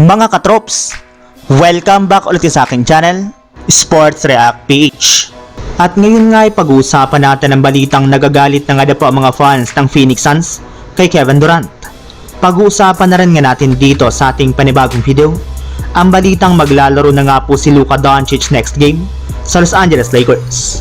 Mga katrops, welcome back ulit sa aking channel, Sports React PH. At ngayon nga ay pag-uusapan natin ang balitang nagagalit na nga po ang mga fans ng Phoenix Suns kay Kevin Durant. Pag-uusapan na rin nga natin dito sa ating panibagong video, ang balitang maglalaro na nga po si Luka Doncic next game sa Los Angeles Lakers.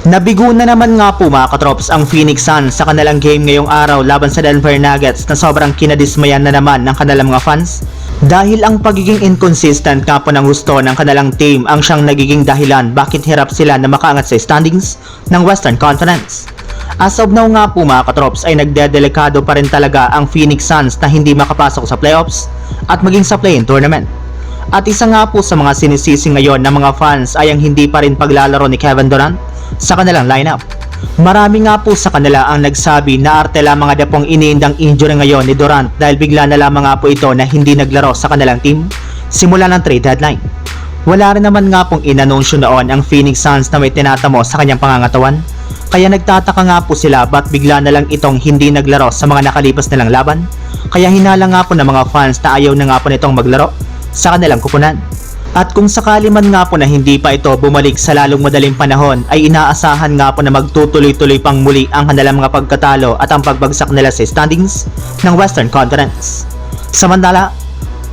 Nabigo na naman nga po mga katrops ang Phoenix Suns sa kanilang game ngayong araw laban sa Denver Nuggets na sobrang kinadismayan na naman ng kanilang mga fans dahil ang pagiging inconsistent nga po ng gusto ng kanilang team ang siyang nagiging dahilan bakit hirap sila na makaangat sa standings ng Western Conference. As of now nga po mga katrops ay nagdedelikado pa rin talaga ang Phoenix Suns na hindi makapasok sa playoffs at maging sa play-in tournament. At isa nga po sa mga sinisisi ngayon ng mga fans ay ang hindi pa rin paglalaro ni Kevin Durant sa kanilang lineup. Marami nga po sa kanila ang nagsabi na arte lamang nga pong iniindang injury ngayon ni Durant dahil bigla na lamang nga po ito na hindi naglaro sa kanilang team simula ng trade deadline. Wala rin naman nga pong inanunsyo noon ang Phoenix Suns na may tinatamo sa kanyang pangangatawan, kaya nagtataka nga po sila ba't bigla na lang itong hindi naglaro sa mga nakalipas nilang laban, kaya hinala nga po ng mga fans na ayaw na nga po nitong maglaro sa kanilang kupunan. At kung sakali man nga po na hindi pa ito bumalik sa lalong madaling panahon ay inaasahan nga po na magtutuloy-tuloy pang muli ang kanilang mga pagkatalo at ang pagbagsak nila sa standings ng Western Conference. Samantala,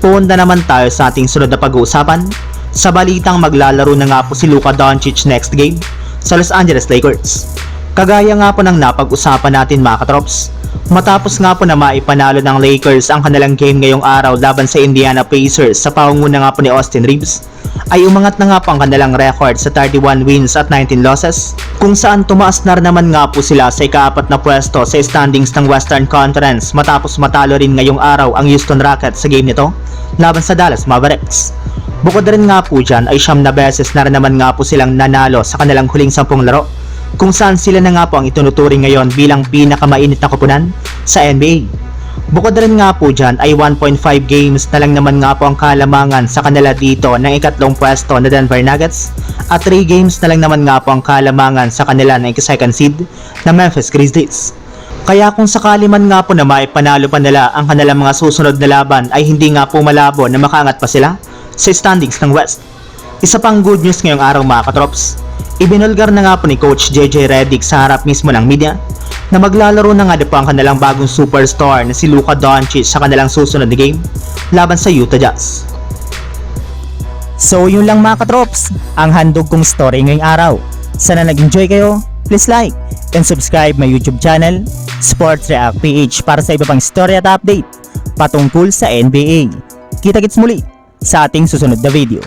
punta naman tayo sa ating sunod na pag-uusapan sa balitang maglalaro na nga po si Luka Doncic next game sa Los Angeles Lakers. Kagaya nga po ng napag-usapan natin mga katrops, matapos nga po na maipanalo ng Lakers ang kanilang game ngayong araw laban sa Indiana Pacers sa pangunguna nga po ni Austin Reeves, ay umangat na nga po ang kanilang record sa 31 wins at 19 losses, kung saan tumaas na naman nga po sila sa ika-4 na pwesto sa standings ng Western Conference matapos matalo rin ngayong araw ang Houston Rockets sa game nito laban sa Dallas Mavericks. Bukod rin nga po dyan ay 9 na beses na rin naman nga po silang nanalo sa kanilang huling 10 laro, kung saan sila na nga po ang itunuturing ngayon bilang pinakamainit na koponan sa NBA. Bukod rin nga po dyan ay 1.5 games na lang naman nga po ang kalamangan sa kanila dito ng ikatlong pwesto na Denver Nuggets at 3 games na lang naman nga po ang kalamangan sa kanila ng second seed na Memphis Grizzlies. Kaya kung sakali man nga po na maipanalo pa nila ang kanilang mga susunod na laban ay hindi nga po malabo na makaangat pa sila sa standings ng West. Isa pang good news ngayong araw mga katrops, ibinulgar na nga po ni Coach JJ Redick sa harap mismo ng media na maglalaro na nga po ang kanilang bagong superstar na si Luka Doncic sa kanilang susunod na game laban sa Utah Jazz. So yun lang mga katrops, ang handog kong story ngayong araw. Sana nag-enjoy kayo, please like and subscribe my YouTube channel, Sports React PH, para sa iba pang story at update patungkol sa NBA. Kita-kits muli sa ating susunod na video.